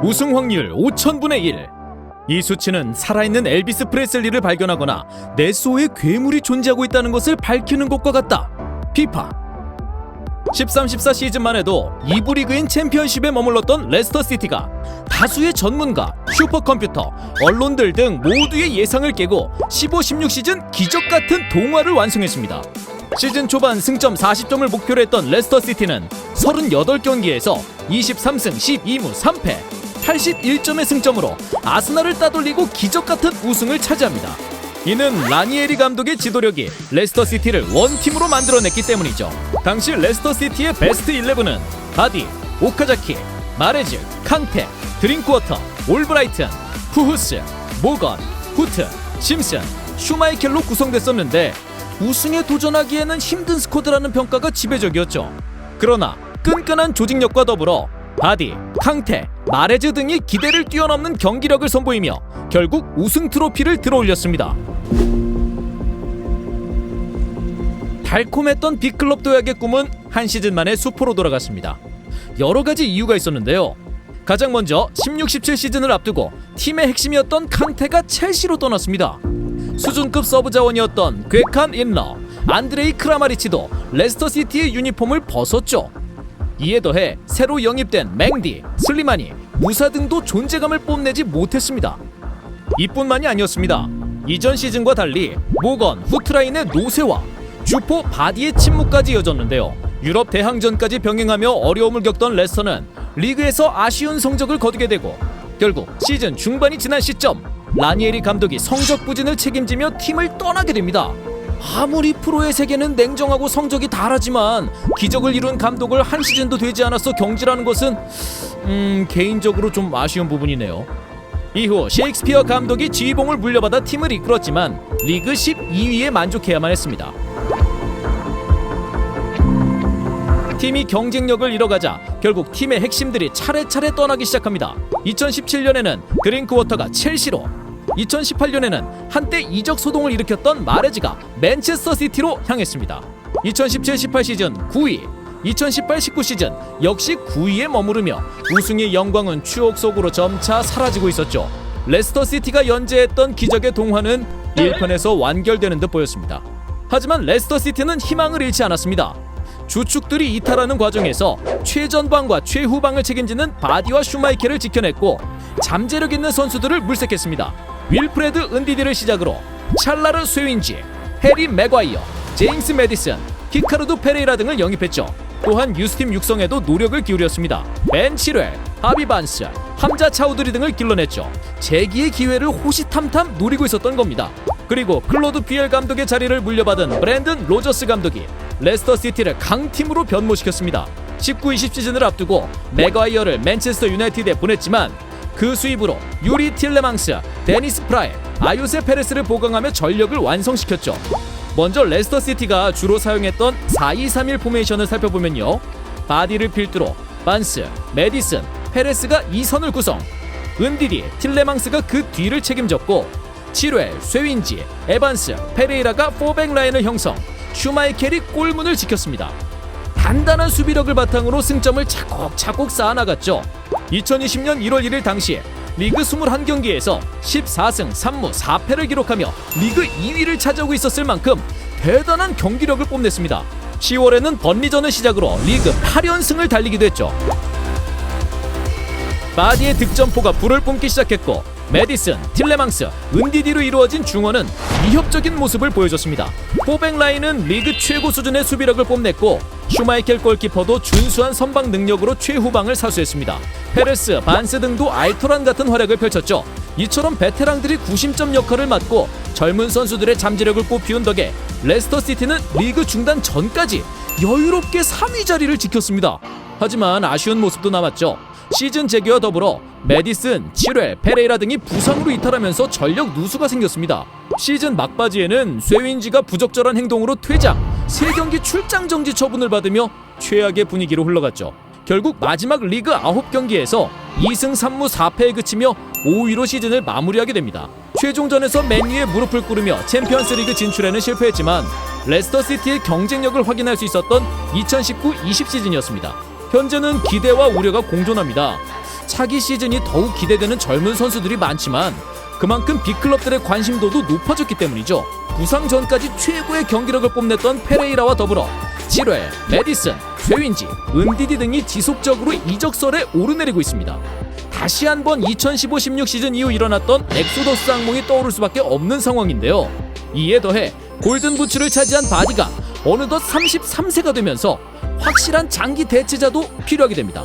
우승 확률 5000분의 1. 이 수치는 살아있는 엘비스 프레슬리를 발견하거나 네스호에 괴물이 존재하고 있다는 것을 밝히는 것과 같다. 피파 13-14 시즌만 해도 2부 리그인 챔피언십에 머물렀던 레스터 시티가 다수의 전문가, 슈퍼컴퓨터, 언론들 등 모두의 예상을 깨고 15-16 시즌 기적같은 동화를 완성했습니다. 시즌 초반 승점 40점을 목표로 했던 레스터 시티는 38경기에서 23승 12무 3패 81점의 승점으로 아스날을 따돌리고 기적같은 우승을 차지합니다. 이는 라니에리 감독의 지도력이 레스터 시티를 원팀으로 만들어냈기 때문이죠. 당시 레스터 시티의 베스트 11은 바디, 오카자키, 마레즈, 캉테, 드링크워터, 올브라이튼, 푸후스, 모건, 후트, 심슨, 슈마이켈로 구성됐었는데 우승에 도전하기에는 힘든 스쿼드라는 평가가 지배적이었죠. 그러나 끈끈한 조직력과 더불어 바디, 캉테, 마레즈 등이 기대를 뛰어넘는 경기력을 선보이며 결국 우승 트로피를 들어올렸습니다. 달콤했던 빅클럽 도약의 꿈은 한 시즌 만에 수포로 돌아갔습니다. 여러 가지 이유가 있었는데요. 가장 먼저 16-17 시즌을 앞두고 팀의 핵심이었던 캉테가 첼시로 떠났습니다. 수준급 서브 자원이었던 괴칸 인러, 안드레이 크라마리치도 레스터시티의 유니폼을 벗었죠. 이에 더해 새로 영입된 맹디, 슬리마니, 무사 등도 존재감을 뽐내지 못했습니다. 이뿐만이 아니었습니다. 이전 시즌과 달리 모건, 후트라인의 노쇠와 주포 바디의 침묵까지 이어졌는데요. 유럽 대항전까지 병행하며 어려움을 겪던 레스터는 리그에서 아쉬운 성적을 거두게 되고 결국 시즌 중반이 지난 시점 라니에리 감독이 성적 부진을 책임지며 팀을 떠나게 됩니다. 아무리 프로의 세계는 냉정하고 성적이 다르지만 기적을 이룬 감독을 한 시즌도 되지 않아서 경질하는 것은 개인적으로 좀 아쉬운 부분이네요. 이후 셰익스피어 감독이 지휘봉을 물려받아 팀을 이끌었지만 리그 12위에 만족해야만 했습니다. 팀이 경쟁력을 잃어가자 결국 팀의 핵심들이 차례차례 떠나기 시작합니다. 2017년에는 드링크워터가 첼시로, 2018년에는 한때 이적 소동을 일으켰던 마레즈가 맨체스터 시티로 향했습니다. 2017-18 시즌 9위, 2018-19 시즌 역시 9위에 머무르며 우승의 영광은 추억 속으로 점차 사라지고 있었죠. 레스터 시티가 연재했던 기적의 동화는 1편에서 완결되는 듯 보였습니다. 하지만 레스터 시티는 희망을 잃지 않았습니다. 주축들이 이탈하는 과정에서 최전방과 최후방을 책임지는 바디와 슈마이켈을 지켜냈고 잠재력 있는 선수들을 물색했습니다. 윌프레드 은디디를 시작으로 찰라르 쇠윈지, 해리 맥과이어, 제임스 메디슨, 히카르도 페레이라 등을 영입했죠. 또한 유스팀 육성에도 노력을 기울였습니다. 벤 치렐, 하비 반스, 함자 차우드리 등을 길러냈죠. 재기의 기회를 호시탐탐 노리고 있었던 겁니다. 그리고 클로드 피엘 감독의 자리를 물려받은 브랜든 로저스 감독이 레스터 시티를 강팀으로 변모시켰습니다. 19-20 시즌을 앞두고 맥과이어를 맨체스터 유나이티드에 보냈지만 그 수입으로 유리 틸레망스, 데니스 프라이, 아요세 페레스를 보강하며 전력을 완성시켰죠. 먼저 레스터 시티가 주로 사용했던 4-2-3-1 포메이션을 살펴보면요. 바디를 필두로 반스, 메디슨, 페레스가 2선을 구성, 은디디, 틸레망스가 그 뒤를 책임졌고 치렐, 쇠윈지, 에반스, 페레이라가 4백 라인을 형성, 슈마이켈이 골문을 지켰습니다. 단단한 수비력을 바탕으로 승점을 차곡차곡 쌓아나갔죠. 2020년 1월 1일 당시 리그 21경기에서 14승 3무 4패를 기록하며 리그 2위를 차지하고 있었을 만큼 대단한 경기력을 뽐냈습니다. 10월에는 번리전을 시작으로 리그 8연승을 달리기도 했죠. 바디의 득점포가 불을 뿜기 시작했고 메디슨, 틸레망스, 은디디로 이루어진 중원은 위협적인 모습을 보여줬습니다. 포백 라인은 리그 최고 수준의 수비력을 뽐냈고 슈마이켈 골키퍼도 준수한 선방 능력으로 최후방을 사수했습니다. 페레스, 반스 등도 알토란 같은 활약을 펼쳤죠. 이처럼 베테랑들이 구심점 역할을 맡고 젊은 선수들의 잠재력을 꽃피운 덕에 레스터 시티는 리그 중단 전까지 여유롭게 3위 자리를 지켰습니다. 하지만 아쉬운 모습도 남았죠. 시즌 재개와 더불어 메디슨, 치렐, 페레이라 등이 부상으로 이탈하면서 전력 누수가 생겼습니다. 시즌 막바지에는 쇠윈지가 부적절한 행동으로 퇴장, 3경기 출장 정지 처분을 받으며 최악의 분위기로 흘러갔죠. 결국 마지막 리그 9경기에서 2승 3무 4패에 그치며 5위로 시즌을 마무리하게 됩니다. 최종전에서 맨유의 무릎을 꿇으며 챔피언스리그 진출에는 실패했지만 레스터 시티의 경쟁력을 확인할 수 있었던 2019-20 시즌이었습니다. 현재는 기대와 우려가 공존합니다. 차기 시즌이 더욱 기대되는 젊은 선수들이 많지만 그만큼 빅클럽들의 관심도도 높아졌기 때문이죠. 부상 전까지 최고의 경기력을 뽐냈던 페레이라와 더불어 지뢰, 메디슨, 최윈지, 은디디 등이 지속적으로 이적설에 오르내리고 있습니다. 다시 한번 2015-16 시즌 이후 일어났던 엑소더스 악몽이 떠오를 수밖에 없는 상황인데요. 이에 더해 골든부츠를 차지한 바디가 어느덧 33세가 되면서 확실한 장기 대체자도 필요하게 됩니다.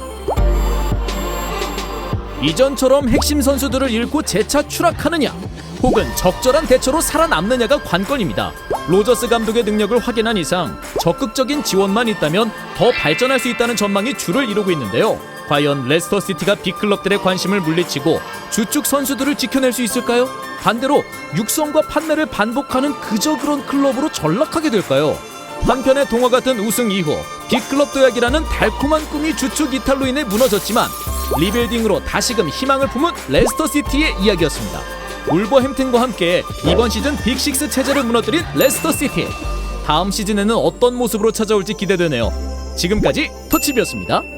이전처럼 핵심 선수들을 잃고 재차 추락하느냐 혹은 적절한 대처로 살아남느냐가 관건입니다. 로저스 감독의 능력을 확인한 이상 적극적인 지원만 있다면 더 발전할 수 있다는 전망이 주를 이루고 있는데요. 과연 레스터시티가 빅클럽들의 관심을 물리치고 주축 선수들을 지켜낼 수 있을까요? 반대로 육성과 판매를 반복하는 그저 그런 클럽으로 전락하게 될까요? 한편의 동화 같은 우승 이후 빅클럽 도약이라는 달콤한 꿈이 주축 이탈로 인해 무너졌지만 리빌딩으로 다시금 희망을 품은 레스터시티의 이야기였습니다. 울버햄튼과 함께 이번 시즌 빅6 체제를 무너뜨린 레스터시티. 다음 시즌에는 어떤 모습으로 찾아올지 기대되네요. 지금까지 터치비였습니다.